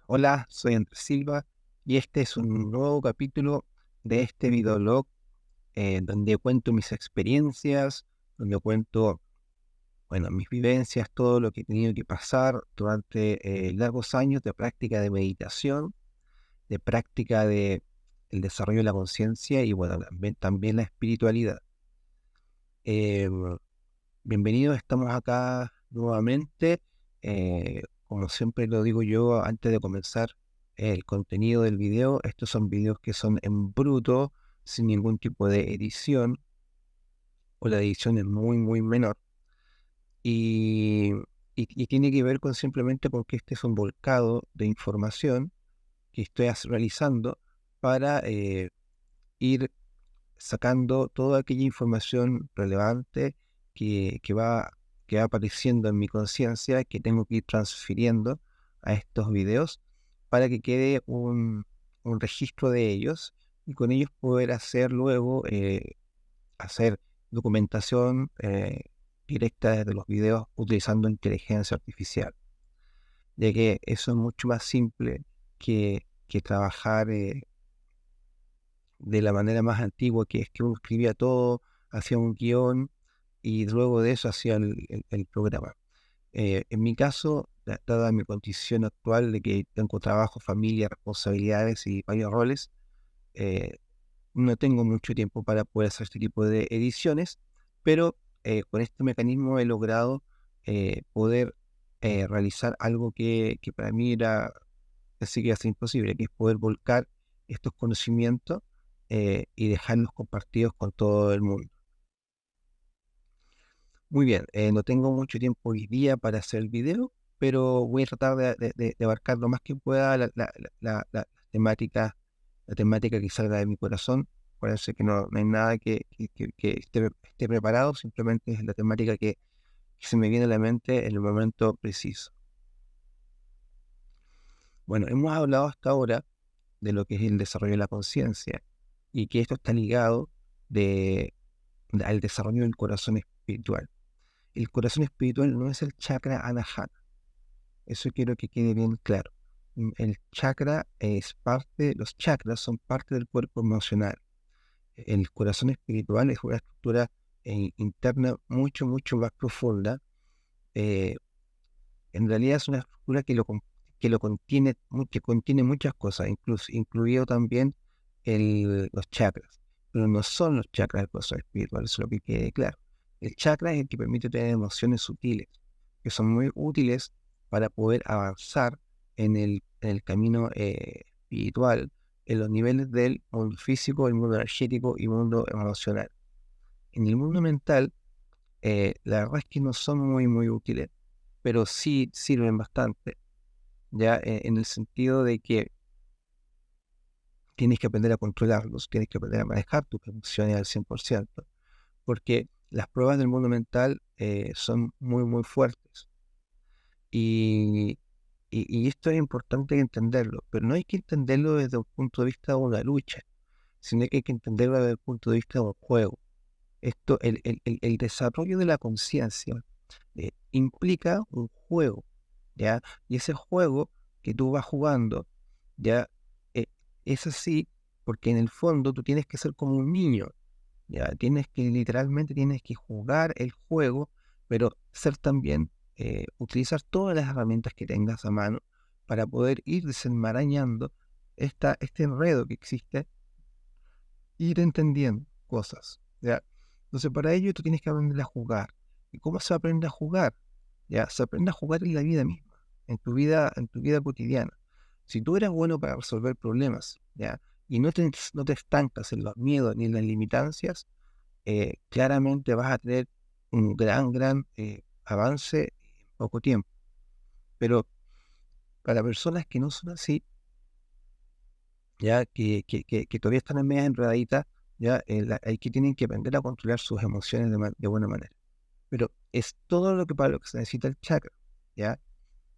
Hola, soy Andrés Silva y este es un nuevo capítulo de este videoblog donde cuento mis experiencias, donde cuento, bueno, mis vivencias, todo lo que he tenido que pasar durante largos años de práctica de meditación, de práctica de el desarrollo de la conciencia y, bueno, también la espiritualidad. Eh, Bienvenidos, estamos acá nuevamente. Como siempre lo digo yo antes de comenzar el contenido del video, estos son videos que son en bruto, sin ningún tipo de edición, o la edición es muy, muy menor. Y, y tiene que ver con simplemente porque este es un volcado de información que estoy realizando para ir sacando toda aquella información relevante que, que va, que va apareciendo en mi conciencia, que tengo que ir transfiriendo a estos videos para que quede un registro de ellos y con ellos poder hacer luego, hacer documentación directa desde los videos utilizando inteligencia artificial, ya que eso es mucho más simple que trabajar de la manera más antigua, que es que uno escribía todo, hacía un guión y luego de eso hacía el programa. En mi caso, dada mi condición actual de que tengo trabajo, familia, responsabilidades y varios roles, eh, no tengo mucho tiempo para poder hacer este tipo de ediciones, pero con este mecanismo he logrado poder realizar algo que para mí era casi que hace imposible, que es poder volcar estos conocimientos y dejarlos compartidos con todo el mundo. Muy bien, no tengo mucho tiempo hoy día para hacer el video, pero voy a tratar de abarcar lo más que pueda la temática, la temática que salga de mi corazón. Parece que no hay nada que esté preparado, simplemente es la temática que se me viene a la mente en el momento preciso. Bueno, hemos hablado hasta ahora de lo que es el desarrollo de la conciencia y que esto está ligado de, al desarrollo del corazón espiritual. El corazón espiritual no es el chakra anahata, eso quiero que quede bien claro. El chakra es parte, los chakras son parte del cuerpo emocional. El corazón espiritual es una estructura interna mucho, mucho más profunda. eh, en realidad es una estructura que lo contiene, que contiene muchas cosas, incluido también los chakras. Pero no son los chakras del proceso espiritual, eso es lo que quede claro. El chakra es el que permite tener emociones sutiles, que son muy útiles para poder avanzar en el camino espiritual, en los niveles del mundo físico, el mundo energético y el mundo emocional. En el mundo mental, la verdad es que no son muy, muy útiles, pero sí sirven bastante, ya en el sentido de que tienes que aprender a controlarlos, tienes que aprender a manejar tus emociones al 100%, porque las pruebas del mundo mental son muy, muy fuertes. Y, y esto es importante entenderlo, pero no hay que entenderlo desde un punto de vista de una lucha, sino que hay que entenderlo desde el punto de vista de un juego. Esto, el desarrollo de la conciencia implica un juego, ¿ya? Y ese juego que tú vas jugando, ¿ya? Eh, es así porque en el fondo tú tienes que ser como un niño, ¿ya? Literalmente tienes que jugar el juego, pero ser también, utilizar todas las herramientas que tengas a mano para poder ir desenmarañando este enredo que existe, ir entendiendo cosas, ¿ya? Entonces para ello tú tienes que aprender a jugar. ¿Y cómo se aprende a jugar? ¿Ya? Se aprende a jugar en la vida misma, en tu vida cotidiana. Si tú eres bueno para resolver problemas, ¿ya? Y no te estancas en los miedos ni en las limitancias, claramente vas a tener un gran avance en poco tiempo. Pero para personas que no son así, ya que todavía están en media enredaditas, ya hay que tienen que aprender a controlar sus emociones de buena manera. Pero es todo lo que para lo que se necesita el chakra, ¿ya?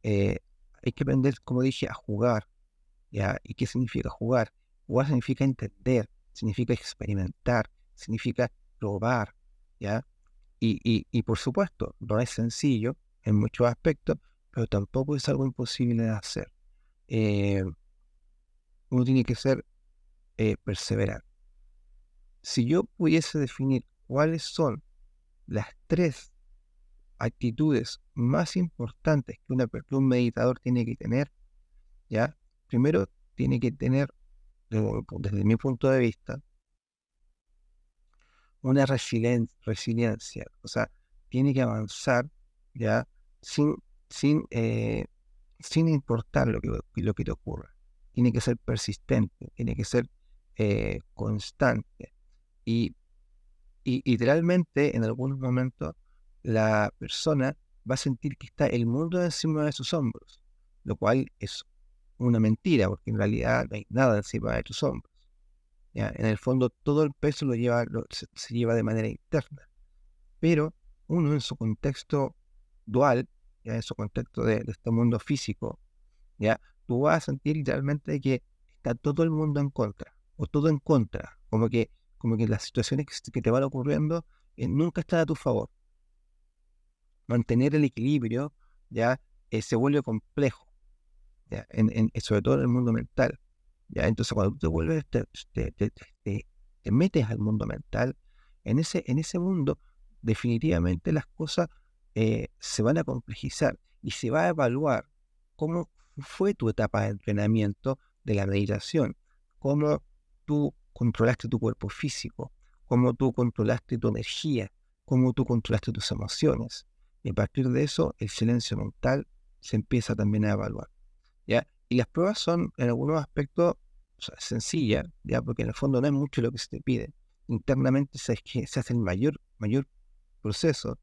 Eh, Hay que aprender, como dije, a jugar, ¿ya? ¿Y qué significa jugar? Jugar significa entender, significa experimentar, significa probar, ¿ya? Y por supuesto, no es sencillo en muchos aspectos, pero tampoco es algo imposible de hacer. eh, uno tiene que ser perseverante. Si yo pudiese definir cuáles son las 3 actitudes más importantes que un meditador tiene que tener, ¿ya? Primero, tiene que tener, desde mi punto de vista, una resiliencia, o sea, tiene que avanzar, ¿ya? Sin, sin importar lo que te ocurra. Tiene que ser persistente, tiene que ser constante. Y, y realmente, en algunos momentos, la persona va a sentir que está el mundo encima de sus hombros, lo cual es una mentira, porque en realidad no hay nada encima de tus hombros. ¿Ya? En el fondo, todo el peso se lleva de manera interna, pero uno en su contexto dual, ¿ya? En su contexto de este mundo físico, ¿ya? Tú vas a sentir literalmente que está todo el mundo en contra, o todo en contra, como que las situaciones que te van ocurriendo nunca están a tu favor. Mantener el equilibrio, ¿ya? Se vuelve complejo, ¿ya? Sobre todo en el mundo mental, ¿ya? Entonces cuando tú te vuelves, te metes al mundo mental, en ese mundo definitivamente las cosas se van a complejizar y se va a evaluar cómo fue tu etapa de entrenamiento de la meditación, cómo tú controlaste tu cuerpo físico, cómo tú controlaste tu energía, cómo tú controlaste tus emociones. Y a partir de eso, el silencio mental se empieza también a evaluar, ¿ya? Y las pruebas son, en algunos aspectos, o sea, sencillas, ¿ya? Porque en el fondo no es mucho lo que se te pide. Internamente se hace el mayor proceso.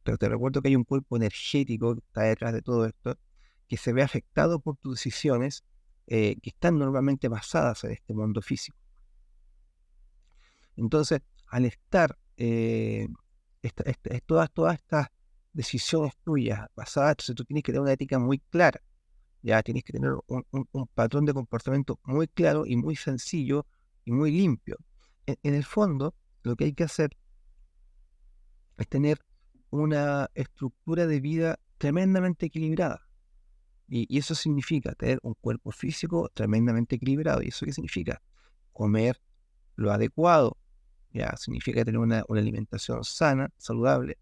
Pero te recuerdo que hay un cuerpo energético que está detrás de todo esto, que se ve afectado por tus decisiones que están normalmente basadas en este mundo físico. Entonces, al estar todas estas decisiones tuyas basadas, entonces tú tienes que tener una ética muy clara, ya tienes que tener un patrón de comportamiento muy claro y muy sencillo y muy limpio. En el fondo, lo que hay que hacer es tener una estructura de vida tremendamente equilibrada. Y eso significa tener un cuerpo físico tremendamente equilibrado. ¿Y eso qué significa? Comer lo adecuado, ¿ya? Significa tener una alimentación sana, saludable,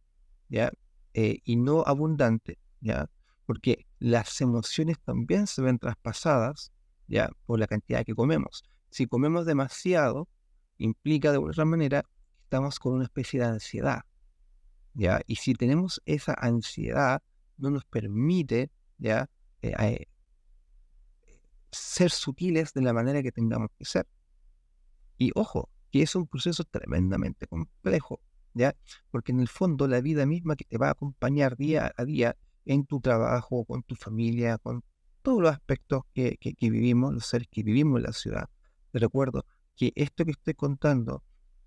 ¿ya? Y no abundante, ¿ya? Porque las emociones también se ven traspasadas, ¿ya? Por la cantidad que comemos. Si comemos demasiado, implica de alguna manera que estamos con una especie de ansiedad, ¿ya? Y si tenemos esa ansiedad, no nos permite, ¿ya? Eh, ser sutiles de la manera que tengamos que ser. Y ojo, que es un proceso tremendamente complejo, ¿ya? Porque en el fondo la vida misma que te va a acompañar día a día en tu trabajo, con tu familia, con todos los aspectos que vivimos, los seres que vivimos en la ciudad. Te recuerdo que esto que estoy contando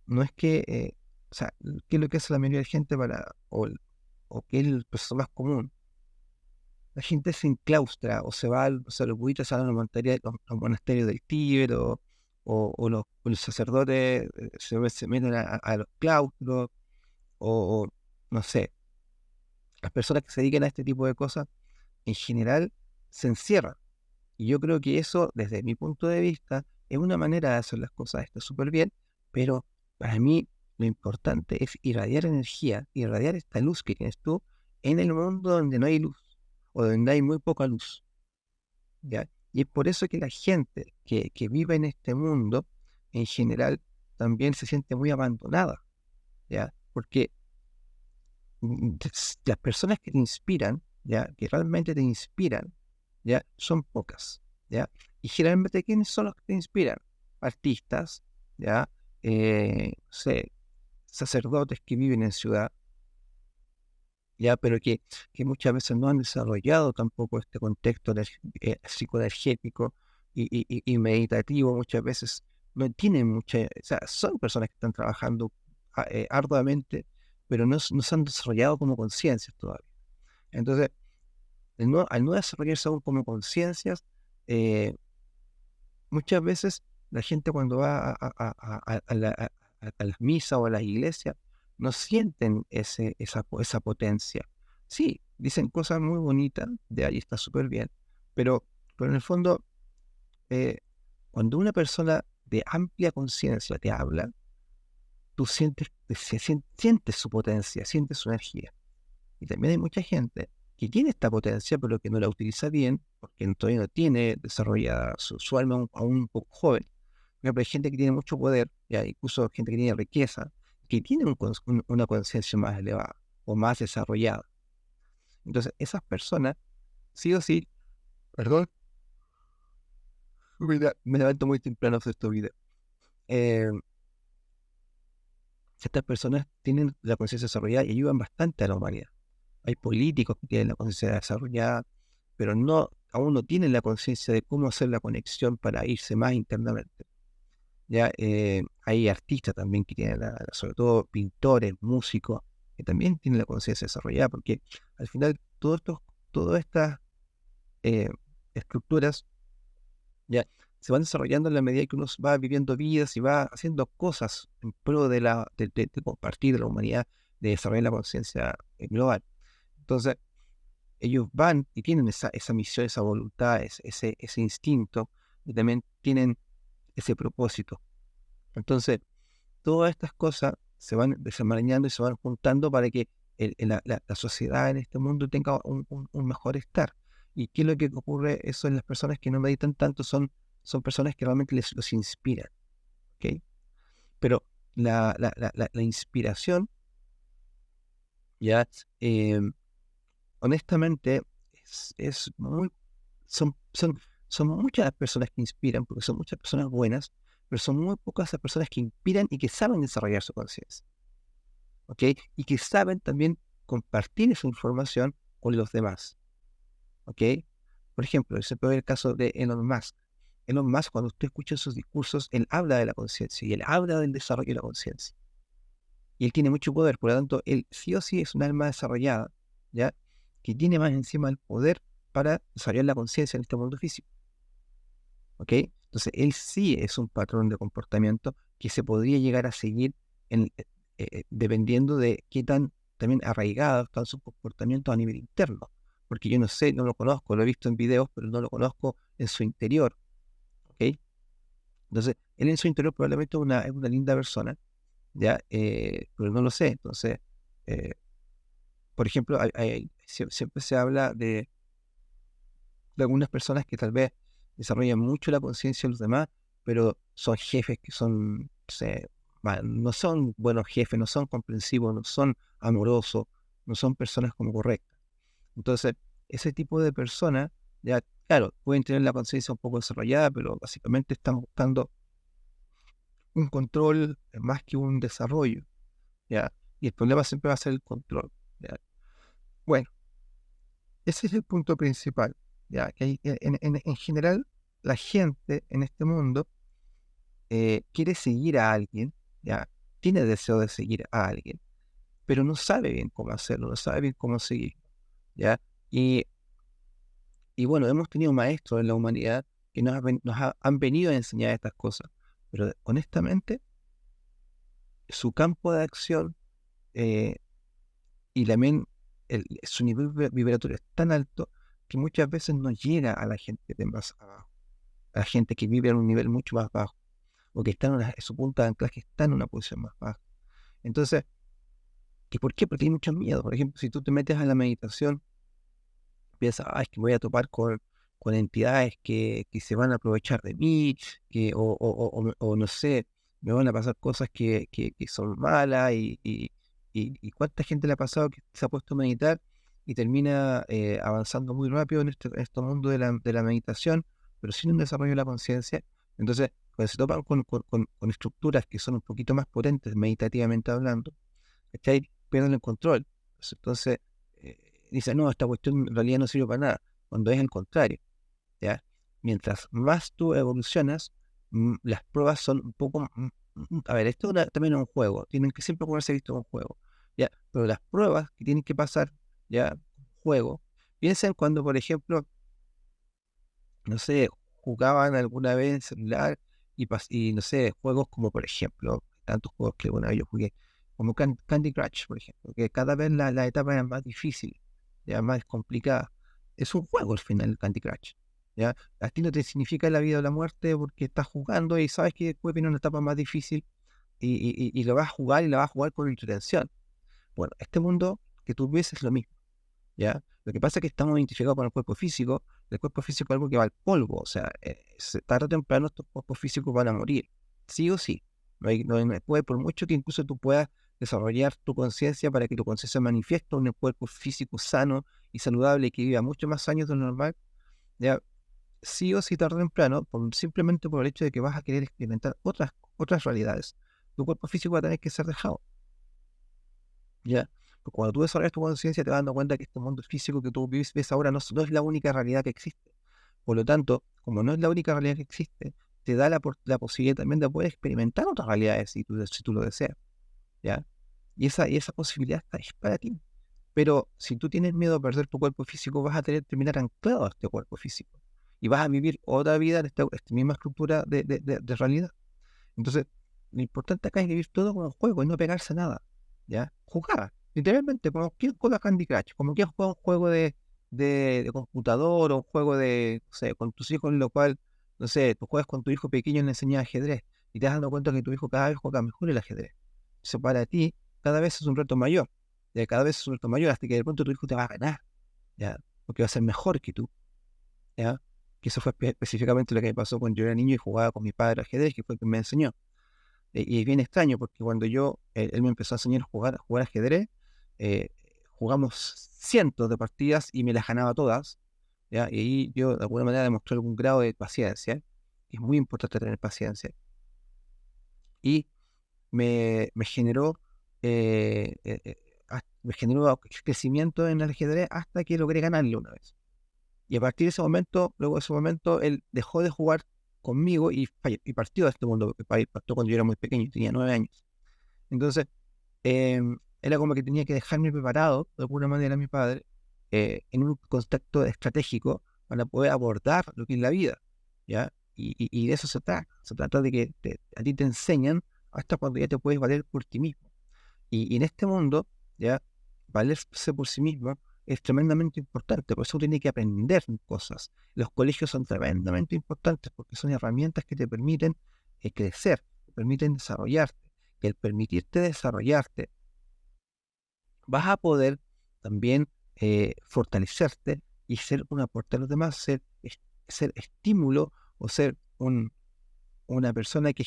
no es que, o sea, ¿qué es lo que hace la mayoría de gente o qué es el proceso más común? La gente se enclaustra o se va, o sea, los budistas se van a los monasterios del Tíbet o los sacerdotes se meten a los claustros o, no sé, las personas que se dedican a este tipo de cosas en general se encierran. Y yo creo que eso, desde mi punto de vista, es una manera de hacer las cosas, está súper bien, pero para mí lo importante es irradiar energía, irradiar esta luz que tienes tú en el mundo donde no hay luz o donde hay muy poca luz, ¿ya? Y es por eso que la gente que vive en este mundo, en general, también se siente muy abandonada, ¿ya? Porque las personas que te inspiran, ¿ya? Que realmente te inspiran, ¿ya? Son pocas, ¿ya? Y generalmente, ¿quiénes son los que te inspiran? Artistas, ¿ya? No sé, sacerdotes que viven en ciudad, ¿ya? Pero que muchas veces no han desarrollado tampoco este contexto psicoenergético y meditativo, muchas veces no tienen mucha, o sea, son personas que están trabajando arduamente, pero no se han desarrollado como conciencias todavía. Entonces, al no desarrollarse aún como conciencias, eh, muchas veces la gente cuando va a las misas o a las iglesias no sienten esa potencia. Sí, dicen cosas muy bonitas, de ahí está súper bien, pero Pero en el fondo, eh, cuando una persona de amplia conciencia te habla, tú sientes su potencia, sientes su energía. Y también hay mucha gente que tiene esta potencia, pero que no la utiliza bien, porque todavía no tiene desarrollada su alma aún un poco joven. Por ejemplo, hay gente que tiene mucho poder, ya, incluso gente que tiene riqueza, que tiene una conciencia más elevada o más desarrollada. Entonces, esas personas, sí o sí, perdón, mira, me levanto muy temprano a hacer estos videos. Eh, Estas personas tienen la conciencia desarrollada y ayudan bastante a la humanidad. Hay políticos que tienen la conciencia desarrollada, pero aún no tienen la conciencia de cómo hacer la conexión para irse más internamente. Ya hay artistas también que tienen, sobre todo pintores, músicos, que también tienen la conciencia desarrollada, porque al final todas estas eh, estructuras ya se van desarrollando en la medida que uno va viviendo vidas y va haciendo cosas en pro de compartir de la humanidad, de desarrollar la conciencia global. Entonces, ellos van y tienen esa misión, esa voluntad, ese instinto, y también tienen ese propósito. Entonces, todas estas cosas se van desenmarañando y se van juntando para que la sociedad en este mundo tenga un mejor estar. ¿Y qué es lo que ocurre? Eso en las personas que no meditan tanto son personas que realmente los inspiran, ¿ok? Pero la inspiración, ya, eh, honestamente, es muy, son, son, son muchas las personas que inspiran, porque son muchas personas buenas, pero son muy pocas las personas que inspiran y que saben desarrollar su conciencia, ¿ok? Y que saben también compartir esa información con los demás, ¿ok? Por ejemplo, se puede ver el caso de Elon Musk. Elon Musk, cuando usted escucha sus discursos, él habla de la conciencia y él habla del desarrollo de la conciencia. Y él tiene mucho poder, por lo tanto, él sí o sí es un alma desarrollada, ¿ya? Que tiene más encima el poder para desarrollar la conciencia en este mundo físico, ¿ok? Entonces, él sí es un patrón de comportamiento que se podría llegar a seguir dependiendo de qué tan también arraigado están sus comportamientos a nivel interno. Porque yo no sé, no lo conozco, lo he visto en videos, pero no lo conozco en su interior, ¿ok? Entonces, él en su interior probablemente es una linda persona, ¿ya? Pero no lo sé. Entonces, eh, por ejemplo, siempre se habla de algunas personas que tal vez desarrollan mucho la conciencia de los demás, pero son jefes que son, no sé, no son buenos jefes, no son comprensivos, no son amorosos, no son personas como correctas. Entonces, ese tipo de personas, ya, claro, pueden tener la conciencia un poco desarrollada, pero básicamente están buscando un control más que un desarrollo, ¿ya? Y el problema siempre va a ser el control, ¿ya? Bueno, ese es el punto principal, ¿ya? Que en general, la gente en este mundo quiere seguir a alguien, ¿ya? Tiene deseo de seguir a alguien, pero no sabe bien cómo hacerlo, no sabe bien cómo seguir, ¿ya? Y, y bueno, hemos tenido maestros en la humanidad que han venido a enseñar estas cosas, pero honestamente, su campo de acción eh, y también su nivel vibratorio es tan alto que muchas veces no llega a la gente de más abajo, a la gente que vive en un nivel mucho más bajo, o que está su punta de anclaje está en una posición más baja. Entonces, ¿y por qué? Porque hay mucho miedo. Por ejemplo, si tú te metes a la meditación, piensas, es que voy a topar con entidades que se van a aprovechar de mí, o no sé, me van a pasar cosas que son malas, y cuánta gente le ha pasado que se ha puesto a meditar y termina avanzando muy rápido en este mundo de la meditación, pero sin un desarrollo de la conciencia. Entonces, cuando se topan con estructuras que son un poquito más potentes meditativamente hablando, ¿cachai? Pierden el control. Entonces, eh, dicen, no, esta cuestión en realidad no sirve para nada, cuando es el contrario, ¿ya? Mientras más tú evolucionas, las pruebas son un poco... a ver, esto también es un juego, tienen que siempre ponerse visto como un juego, ¿ya? Pero las pruebas que tienen que pasar, ¿ya? Juego, piensen cuando, por ejemplo, no sé, jugaban alguna vez en celular y no sé, juegos como por ejemplo, tantos juegos que alguna vez yo jugué, como Candy Crush, por ejemplo, que cada vez la etapa era más difícil, ya más complicada. Es un juego al final el Candy Crush, ¿ya? A ti no te significa la vida o la muerte porque estás jugando y sabes que después viene una etapa más difícil y lo vas a jugar y la vas a jugar con intención. Bueno, este mundo que tú ves es lo mismo, ¿ya? Lo que pasa es que estamos identificados con el cuerpo físico es algo que va al polvo, o sea, tarde o temprano estos cuerpos físicos van a morir, sí o sí. No puede, por mucho que incluso tú puedas desarrollar tu conciencia para que tu conciencia manifieste un cuerpo físico sano y saludable que viva muchos más años de lo normal, ¿ya? Sí o sí, tarde o temprano, simplemente por el hecho de que vas a querer experimentar otras realidades, tu cuerpo físico va a tener que ser dejado, ¿ya? Porque cuando tú desarrollas tu conciencia te vas dando cuenta que este mundo físico que tú ves ahora no es la única realidad que existe. Por lo tanto, como no es la única realidad que existe, te da la posibilidad también de poder experimentar otras realidades si tú lo deseas, ¿ya? Y esa posibilidad es para ti. Pero si tú tienes miedo a perder tu cuerpo físico, vas a terminar anclado a este cuerpo físico. Y vas a vivir otra vida en esta misma estructura de realidad. Entonces, lo importante acá es vivir todo como un juego y no pegarse a nada, ¿ya? Jugar, literalmente, como quien juega Candy Crush, como quien juega un juego de computador o un juego no sé, con tus hijos, en lo cual, no sé, tú juegas con tu hijo pequeño y le enseñas ajedrez y te das dando cuenta que tu hijo cada vez juega mejor el ajedrez. Eso para ti cada vez es un reto mayor, ¿ya? Cada vez es un reto mayor hasta que de pronto tu hijo te va a ganar, ¿ya? Porque va a ser mejor que tú, ¿ya? Que eso fue específicamente lo que me pasó cuando yo era niño y jugaba con mi padre ajedrez, que fue el que me enseñó. Y es bien extraño porque cuando él me empezó a enseñar a jugar ajedrez, eh, jugamos cientos de partidas y me las ganaba todas, ¿ya? Y ahí yo de alguna manera demostré algún grado de paciencia. Es muy importante tener paciencia. Y me generó, me generó crecimiento en el ajedrez hasta que logré ganarle una vez. Y a partir de ese momento, luego de ese momento, él dejó de jugar conmigo y partió de este mundo. Partió cuando yo era muy pequeño, tenía 9 años. Entonces, era como que tenía que dejarme preparado, de alguna manera, mi padre, en un contexto estratégico para poder abordar lo que es la vida, ¿ya? Y de eso se trata de que a ti te enseñan hasta cuando ya te puedes valer por ti mismo. Y en este mundo, ¿ya? Valerse por sí mismo es tremendamente importante, por eso tiene que aprender cosas. Los colegios son tremendamente importantes porque son herramientas que te permiten crecer, te permiten desarrollarte. Y al permitirte desarrollarte, vas a poder también fortalecerte y ser un aporte a los demás, ser estímulo o ser una persona que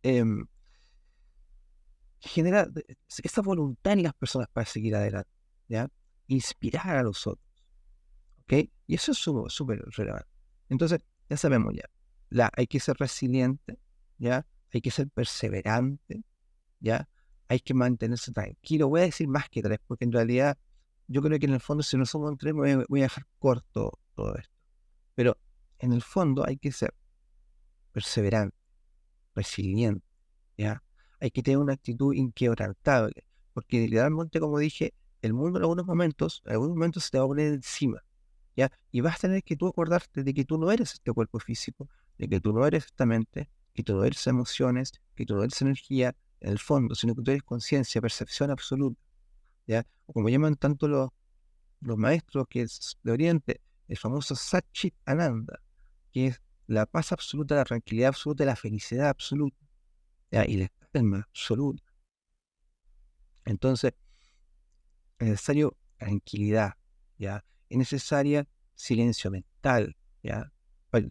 em, genera esa voluntad en las personas para seguir adelante, ¿ya? Inspirar a los otros, ¿ok? Y eso es súper relevante. Entonces, ya sabemos ya, hay que ser resiliente, ¿ya? Hay que ser perseverante, ¿ya? Hay que mantenerse tranquilo. Voy a decir más que tres, porque en realidad yo creo que en el fondo, si no somos tres, voy a dejar corto todo esto. Pero en el fondo hay que ser perseverante, resiliente, ¿ya? Hay que tener una actitud inquebrantable, porque literalmente, como dije, el mundo en algunos momentos se te va a poner encima, ¿ya? Y vas a tener que tú acordarte de que tú no eres este cuerpo físico, de que tú no eres esta mente, que tú no eres emociones, que tú no eres energía en el fondo, sino que tú eres conciencia, percepción absoluta, ¿ya? O como llaman tanto los maestros que es de Oriente, el famoso Satchit Ananda, que es la paz absoluta, la tranquilidad absoluta, la felicidad absoluta, ¿ya? Y la calma absoluta. Entonces, es necesario tranquilidad, ¿ya? Es necesaria silencio mental, ¿ya?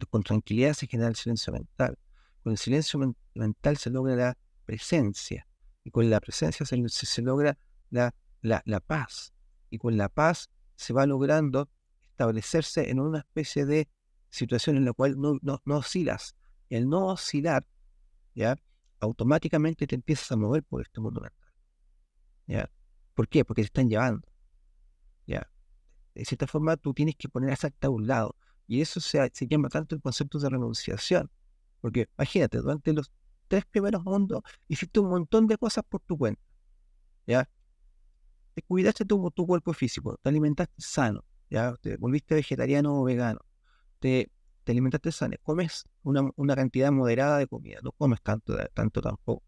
Con tranquilidad se genera el silencio mental. Con el silencio mental se logra la presencia. Y con la presencia se logra la paz. Y con la paz se va logrando establecerse en una especie de situación en la cual no oscilas. Y al no oscilar, ¿ya? Automáticamente te empiezas a mover por este mundo mental, ¿ya? ¿Por qué? Porque te están llevando, ¿ya? De cierta forma, tú tienes que poner exacta a un lado. Y eso se llama tanto el concepto de renunciación. Porque imagínate, durante los 3 primeros mundos hiciste un montón de cosas por tu cuenta, ¿ya? Te cuidaste tu cuerpo físico, te alimentaste sano, ¿ya? Te volviste vegetariano o vegano, te, te alimentaste sano, comes una cantidad moderada de comida, no comes tanto tampoco.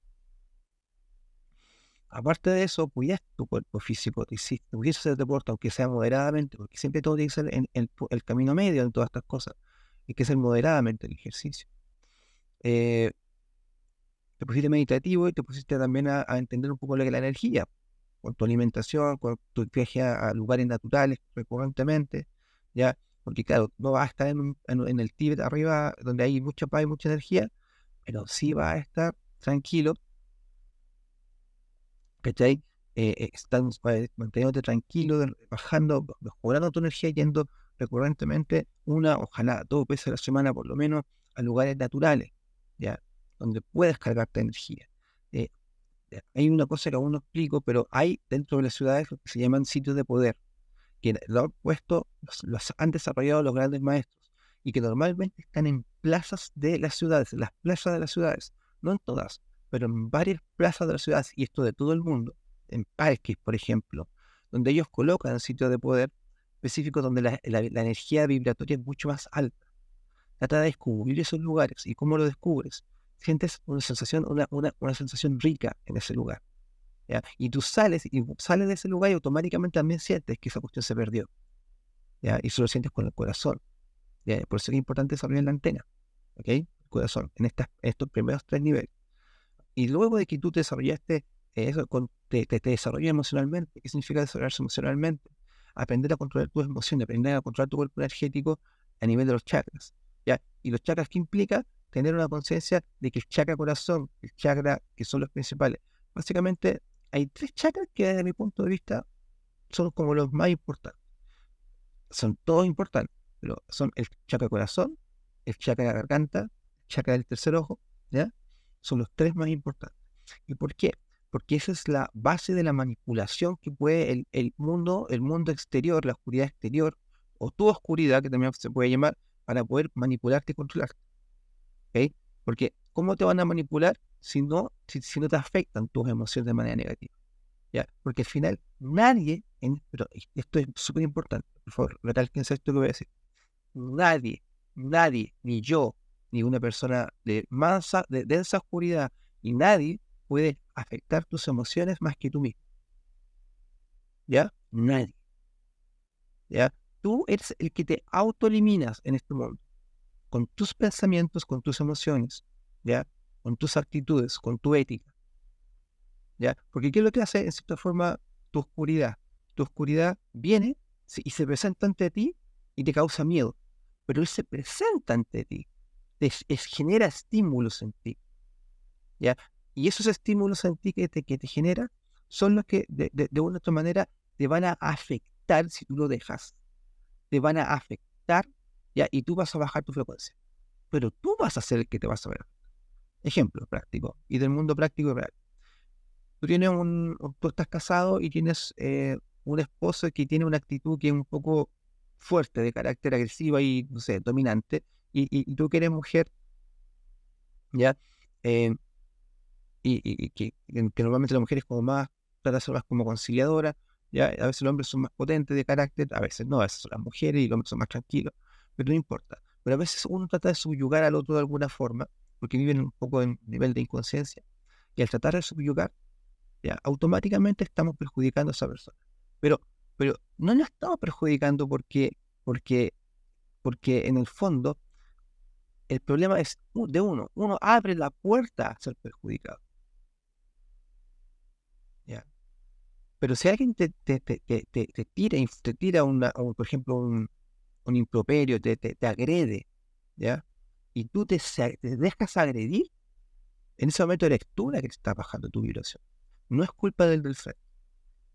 Aparte de eso, cuidas tu cuerpo físico, si pudieses hacer deporte, aunque sea moderadamente, porque siempre todo tiene que ser en el camino medio en todas estas cosas, hay que ser moderadamente el ejercicio. Te pusiste meditativo y te pusiste también a entender un poco lo que es la energía, con tu alimentación, con tu viaje a lugares naturales recurrentemente, ¿ya? Porque claro, no vas a estar en el Tíbet arriba, donde hay mucha paz y mucha energía, pero sí vas a estar tranquilo, ¿cachai? Manteniéndote tranquilo, bajando, mejorando tu energía, yendo recurrentemente, ojalá 2 veces a la semana por lo menos, a lugares naturales, ¿ya? Donde puedes cargarte energía. Eh, Hay una cosa que aún no explico, pero hay dentro de las ciudades lo que se llaman sitios de poder, que lo han puesto, los han desarrollado los grandes maestros, y que normalmente están en plazas de las ciudades, en las plazas de las ciudades, no en todas, pero en varias plazas de las ciudades, y esto de todo el mundo, en parques, por ejemplo, donde ellos colocan sitios de poder específicos donde la energía vibratoria es mucho más alta. Trata de descubrir esos lugares. ¿Y cómo lo descubres? Sientes una sensación, una sensación rica en ese lugar, ¿ya? Y tú sales de ese lugar y automáticamente también sientes que esa cuestión se perdió, ¿ya? Y eso lo sientes con el corazón, ¿ya? Por eso es importante desarrollar la antena, ¿ok? El corazón, en estos primeros 3 niveles. Y luego de que tú te desarrollaste eso, te desarrollas emocionalmente. ¿Qué significa desarrollarse emocionalmente? Aprender a controlar tus emociones, aprender a controlar tu cuerpo energético a nivel de los chakras, ¿ya? Y los chakras, ¿qué implica? Tener una conciencia de que el chakra corazón, el chakra que son los principales. Básicamente, hay 3 chakras que desde mi punto de vista son como los más importantes. Son todos importantes, pero son el chakra corazón, el chakra de la garganta, el chakra del tercer ojo, ¿ya? Son los 3 más importantes. ¿Y por qué? Porque esa es la base de la manipulación que puede el mundo exterior, la oscuridad exterior, o tu oscuridad, que también se puede llamar, para poder manipularte y controlarte, ¿ok? Porque ¿cómo te van a manipular si no te afectan tus emociones de manera negativa? ¿Ya? Porque al final nadie, pero esto es súper importante, por favor, recálquense esto que voy a decir. Nadie, ni yo, ni una persona de densa oscuridad, y nadie puede afectar tus emociones más que tú mismo, ¿ya? Nadie, ¿ya? Tú eres el que te autoeliminas en este mundo, con tus pensamientos, con tus emociones, ¿ya? Con tus actitudes, con tu ética, ¿ya? Porque ¿qué es lo que hace, en cierta forma, tu oscuridad? Tu oscuridad viene y se presenta ante ti y te causa miedo, pero él se presenta ante ti, genera estímulos en ti, ¿ya? Y esos estímulos en ti que te genera son los que de una u otra manera te van a afectar si tú lo dejas, te van a afectar, ¿ya? Y tú vas a bajar tu frecuencia, pero tú vas a ser el que te vas a ver. Ejemplo práctico, y del mundo práctico y real. Tú estás casado y tienes un esposo que tiene una actitud que es un poco fuerte, de carácter agresiva y, no sé, dominante, y tú que eres mujer, ¿ya? Eh, y que normalmente la mujer es como más, trata de ser más como conciliadora, ¿ya? A veces los hombres son más potentes de carácter, a veces no, a veces son las mujeres y los hombres son más tranquilos, pero no importa. Pero a veces uno trata de subyugar al otro de alguna forma, porque viven un poco en nivel de inconsciencia, y al tratar de subyugar, ya, automáticamente estamos perjudicando a esa persona. Pero, pero no la estamos perjudicando porque, porque en el fondo el problema es de uno. Uno abre la puerta a ser perjudicado, ¿ya? Pero si alguien te tira por ejemplo, un improperio, te agrede, ¿ya? Y tú te dejas agredir, en ese momento eres tú la que te está bajando tu vibración. No es culpa del frente.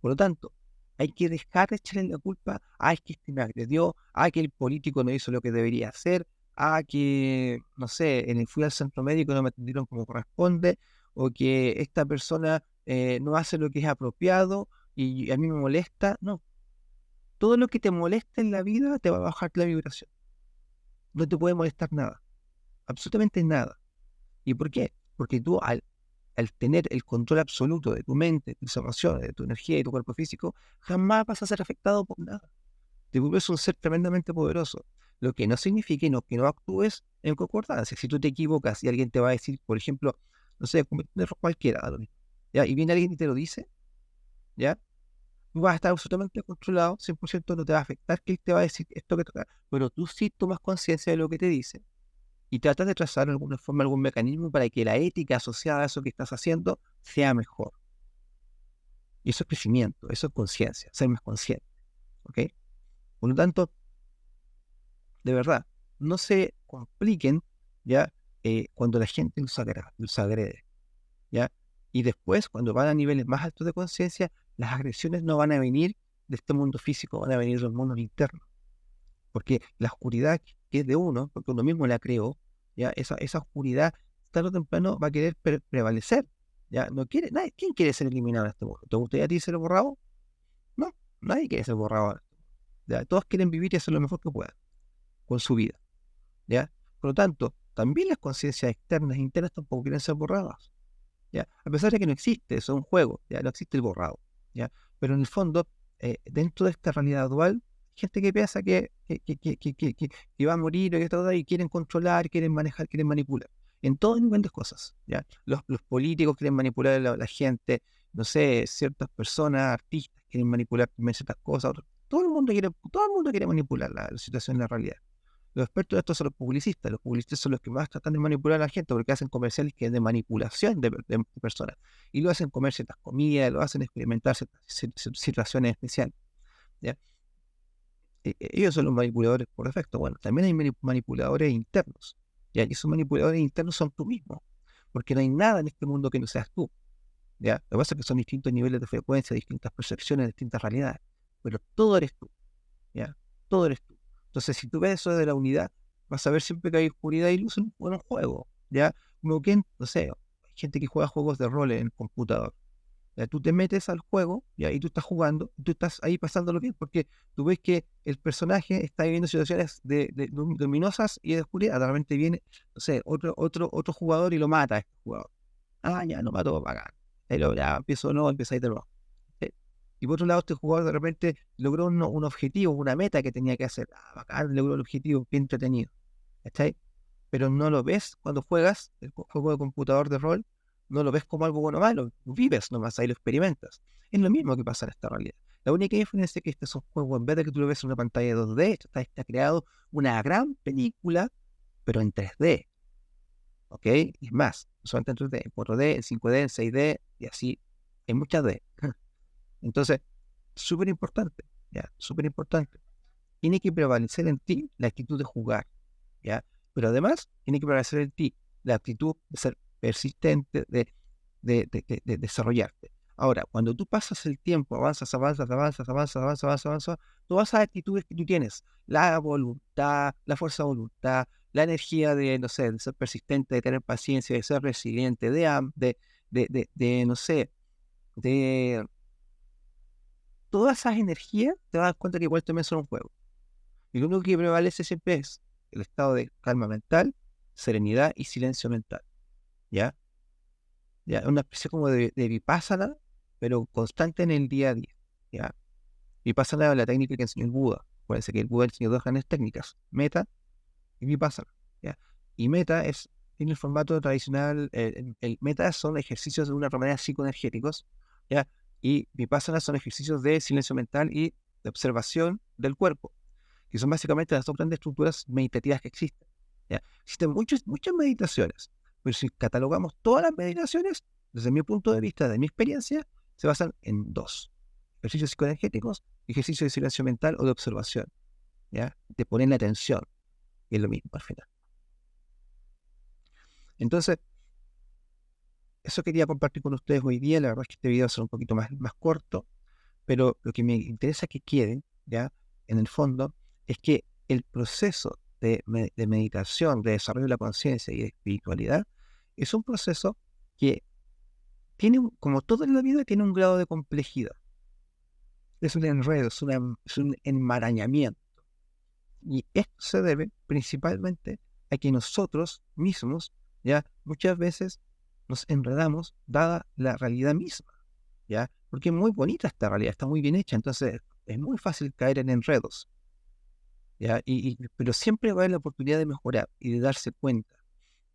Por lo tanto, hay que dejar de echarle la culpa a que este me agredió, a que el político no hizo lo que debería hacer, a que, no sé, fui al centro médico y no me atendieron como corresponde, o que esta persona no hace lo que es apropiado y a mí me molesta. No, todo lo que te molesta en la vida te va a bajar la vibración. No te puede molestar nada, absolutamente nada. ¿Y por qué? Porque tú al tener el control absoluto de tu mente, de tus emociones, de tu energía y tu cuerpo físico, jamás vas a ser afectado por nada. Te vuelves un ser tremendamente poderoso. Lo que no significa que no actúes en concordancia. Si tú te equivocas y alguien te va a decir, por ejemplo, no sé, comete un error cualquiera, ¿ya? Y viene alguien y te lo dice, ¿ya? Tú vas a estar absolutamente controlado, 100% no te va a afectar que él te va a decir esto que toca, pero tú sí tomas conciencia de lo que te dice y tratas de trazar de alguna forma algún mecanismo para que la ética asociada a eso que estás haciendo sea mejor. Y eso es crecimiento, eso es conciencia, ser más consciente, ¿ok? Por lo tanto, de verdad, no se compliquen, ¿ya? Cuando la gente los agrede, ¿ya? Y después, cuando van a niveles más altos de conciencia, las agresiones no van a venir de este mundo físico, van a venir del mundo interno. Porque la oscuridad que es de uno, porque uno mismo la creó, ¿ya? Esa oscuridad, tarde o temprano, va a querer prevalecer, ¿ya? No quiere, nadie, ¿quién quiere ser eliminado en este mundo? ¿Te gustaría a ti ser borrado? No, nadie quiere ser borrado, ¿ya? Todos quieren vivir y hacer lo mejor que puedan con su vida, ¿ya? Por lo tanto, también las conciencias externas e internas tampoco quieren ser borradas, ¿ya? A pesar de que no existe, eso es un juego, ¿ya? No existe el borrado, ¿ya? Pero en el fondo, dentro de esta realidad dual, gente que piensa que va a morir o que todo, y quieren controlar, quieren manejar, quieren manipular. En todo nivel de cosas, ¿ya? Los políticos quieren manipular a la gente, no sé, ciertas personas, artistas quieren manipular también ciertas cosas, todo el mundo quiere manipular la situación en la realidad. Los expertos de esto son los publicistas son los que más tratan de manipular a la gente porque hacen comerciales que es de manipulación de personas y lo hacen comer ciertas comidas, lo hacen experimentar ciertas situaciones especiales, ¿ya? Ellos son los manipuladores por defecto. Bueno, también hay manipuladores internos, ¿ya? Y esos manipuladores internos son tú mismo, porque no hay nada en este mundo que no seas tú, ¿ya? Lo que pasa es que son distintos niveles de frecuencia, distintas percepciones, distintas realidades, pero todo eres tú, ¿ya? Todo eres tú. Entonces, si tú ves eso de la unidad, vas a ver siempre que hay oscuridad y luz en un juego, ¿ya? Como que, no sé, hay gente que juega juegos de rol en el computador. ¿Ya? Tú te metes al juego, ¿ya? Y tú estás jugando, tú estás ahí pasándolo bien, porque tú ves que el personaje está viviendo situaciones de luminosas y de oscuridad. De repente viene, no sé, otro jugador y lo mata a este jugador. Ah, ya, lo mató, bacán. Pero ya empiezo, no, empieza ahí de nuevo. ¿Sí? Y por otro lado, este jugador de repente logró un objetivo, una meta que tenía que hacer. Ah, bacán, logró el objetivo, bien entretenido. ¿Está? Pero no lo ves cuando juegas el juego de computador de rol, no lo ves como algo bueno o malo, lo vives nomás, ahí lo experimentas. Es lo mismo que pasa en esta realidad. La única diferencia es que este es un juego, en vez de que tú lo ves en una pantalla 2D, está creado una gran película, pero en 3D, ¿ok? Y es más, no solamente en 3D, en 4D, en 5D, en 6D, y así, en muchas D. Entonces, súper importante, ¿ya? Súper importante. Tiene que prevalecer en ti la actitud de jugar, ¿ya? Pero además tiene que prevalecer en ti la actitud de ser persistente, de desarrollarte. Ahora, cuando tú pasas el tiempo, avanzas, todas esas actitudes que tú tienes, la voluntad, la fuerza de voluntad, la energía de, no sé, de ser persistente, de tener paciencia, de ser resiliente, no sé, de todas esas energías, te das cuenta que igual también son un juego. Y lo único que prevalece siempre es el estado de calma mental, serenidad y silencio mental, ¿ya? ¿Ya? Una especie como de vipassana, pero constante en el día a día, ¿ya? Vipassana es la técnica que enseñó el Buda. Parece que el Buda enseñó dos grandes técnicas, meta y vipassana, ¿ya? Y meta tiene el formato tradicional, el meta son ejercicios de una manera psicoenergéticos, ¿ya? Y vipassana son ejercicios de silencio mental y de observación del cuerpo, que son básicamente las dos grandes estructuras meditativas que existen, ¿ya? Existen muchas meditaciones, pero si catalogamos todas las meditaciones, desde mi punto de vista, de mi experiencia, se basan en dos: ejercicios psicoenergéticos y ejercicios de silencio mental o de observación, ¿ya? De poner la atención, que es lo mismo al final. Entonces, eso quería compartir con ustedes hoy día. La verdad es que este video va a ser un poquito más corto, pero lo que me interesa que quede, ¿ya? En el fondo, es que el proceso de meditación, de desarrollo de la conciencia y de espiritualidad, es un proceso que tiene, como todo en la vida, tiene un grado de complejidad. Es un enredo, es un enmarañamiento. Y esto se debe principalmente a que nosotros mismos, ya muchas veces nos enredamos dada la realidad misma, ¿ya? Porque es muy bonita esta realidad, está muy bien hecha, entonces es muy fácil caer en enredos, ¿ya? Pero siempre va a haber la oportunidad de mejorar y de darse cuenta.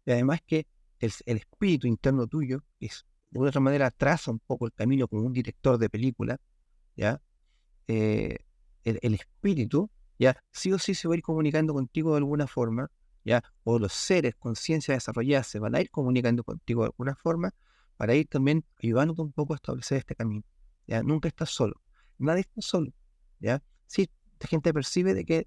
Y además que el espíritu interno tuyo es de una otra manera traza un poco el camino como un director de película, ¿ya? eh, el espíritu, ¿ya? Sí o sí se va a ir comunicando contigo de alguna forma, ¿ya? O los seres, conciencia desarrollada, se van a ir comunicando contigo de alguna forma para ir también ayudándote un poco a establecer este camino, ¿ya? Nunca estás solo, nadie está solo, ¿ya? Sí, la gente percibe de que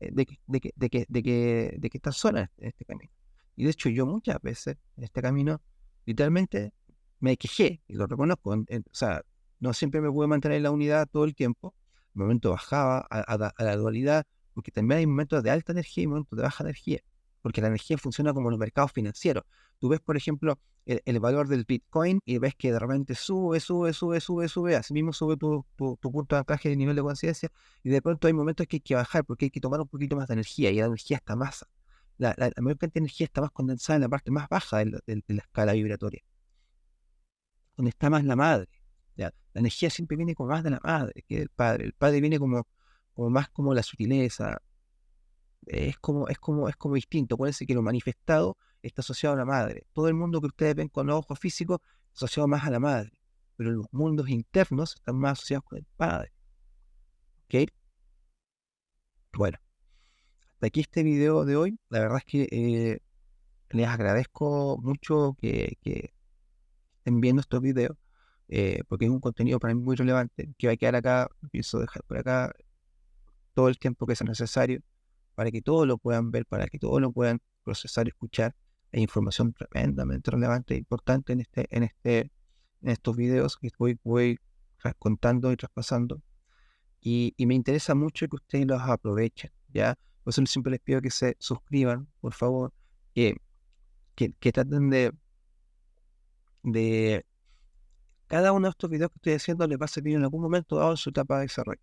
estás sola en este camino. Y de hecho yo muchas veces en este camino, literalmente, me quejé, y lo reconozco, o sea, no siempre me pude mantener en la unidad todo el tiempo, momento bajaba a la dualidad, porque también hay momentos de alta energía y momentos de baja energía, porque la energía funciona como los mercados financieros. Tú ves, por ejemplo, el valor del Bitcoin y ves que de repente sube, así mismo sube tu punto de anclaje de nivel de conciencia, y de pronto hay momentos que hay que bajar porque hay que tomar un poquito más de energía, y la energía está más, la mayor cantidad de energía está más condensada en la parte más baja de la escala vibratoria, donde está más la madre. ¿Ya? La energía siempre viene como más de la madre que del padre. El padre viene como más como la sutileza. Es como distinto. Acuérdense que lo manifestado está asociado a la madre. Todo el mundo que ustedes ven con los ojos físicos está asociado más a la madre. Pero los mundos internos están más asociados con el padre. ¿Ok? Bueno, hasta aquí este video de hoy. La verdad es que les agradezco mucho que estén viendo estos videos, porque es un contenido para mí muy relevante, que va a quedar acá, pienso dejar por acá todo el tiempo que sea necesario, para que todos lo puedan ver, para que todos lo puedan procesar y escuchar. Hay información tremendamente relevante e importante en estos videos que voy contando y traspasando, y me interesa mucho que ustedes los aprovechen, ¿ya? Por eso siempre les pido que se suscriban, por favor, que, que traten de cada uno de estos videos que estoy haciendo les va a servir en algún momento dado en su etapa de desarrollo.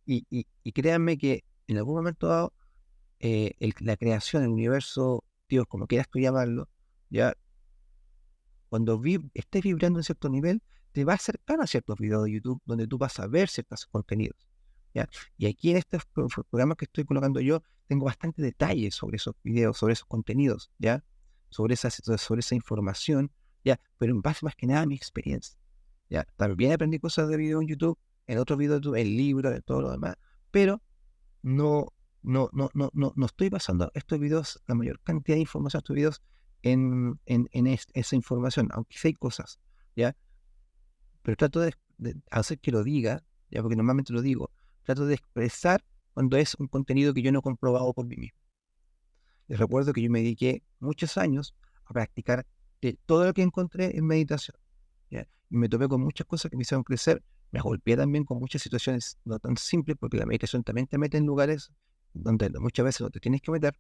Y créanme que en algún momento dado, la creación, el universo, Dios, como quieras tú llamarlo, ya cuando estés vibrando en cierto nivel, te va a acercar a ciertos videos de YouTube donde tú vas a ver ciertos contenidos, ¿ya? Y aquí en estos programas que estoy colocando yo, tengo bastante detalles sobre esos videos, sobre esos contenidos, ¿ya? Sobre esa información, ¿ya? Pero en base más que nada a mi experiencia, ¿ya? También aprendí cosas de video en YouTube, en otros videos de YouTube, en libros, en todo lo demás, pero no, no estoy basando estos videos, la mayor cantidad de información de estos videos en esa información, aunque sí hay cosas, ¿ya? Pero trato de hacer que lo diga, ¿ya? Porque normalmente lo digo, trato de expresar cuando es un contenido que yo no he comprobado por mí mismo. Les recuerdo que yo me dediqué muchos años a practicar todo lo que encontré en meditación, ¿ya? Y me topé con muchas cosas que me hicieron crecer. Me golpeé también con muchas situaciones no tan simples, porque la meditación también te mete en lugares donde muchas veces no te tienes que meter,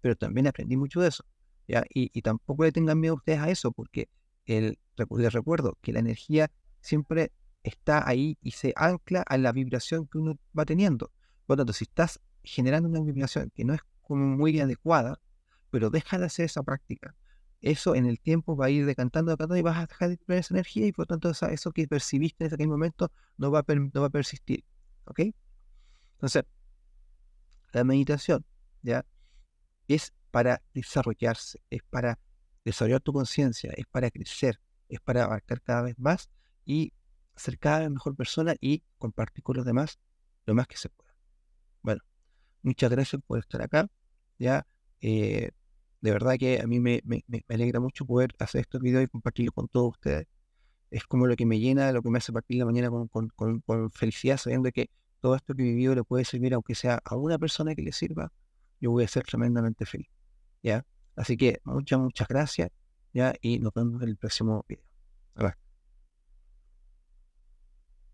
pero también aprendí mucho de eso, ¿ya? Y tampoco le tengan miedo ustedes a eso, porque les recuerdo que la energía siempre está ahí y se ancla a la vibración que uno va teniendo. Por lo tanto, si estás generando una vibración que no es como muy adecuada, pero deja de hacer esa práctica, eso en el tiempo va a ir decantando y vas a dejar de tener esa energía, y por lo tanto eso que percibiste en aquel momento no va a persistir. ¿Ok? Entonces, la meditación, ¿ya? Es para desarrollarse, es para desarrollar tu conciencia, es para crecer, es para abarcar cada vez más y ser cada vez mejor persona y compartir con los demás lo más que se pueda. Bueno, muchas gracias por estar acá, ¿ya? De verdad que a mí me alegra mucho poder hacer estos videos y compartirlos con todos ustedes. Es como lo que me llena, lo que me hace partir la mañana con felicidad, sabiendo que todo esto que he vivido le puede servir, aunque sea a una persona que le sirva. Yo voy a ser tremendamente feliz, ¿ya? Así que muchas gracias, ¿ya? Y nos vemos en el próximo video.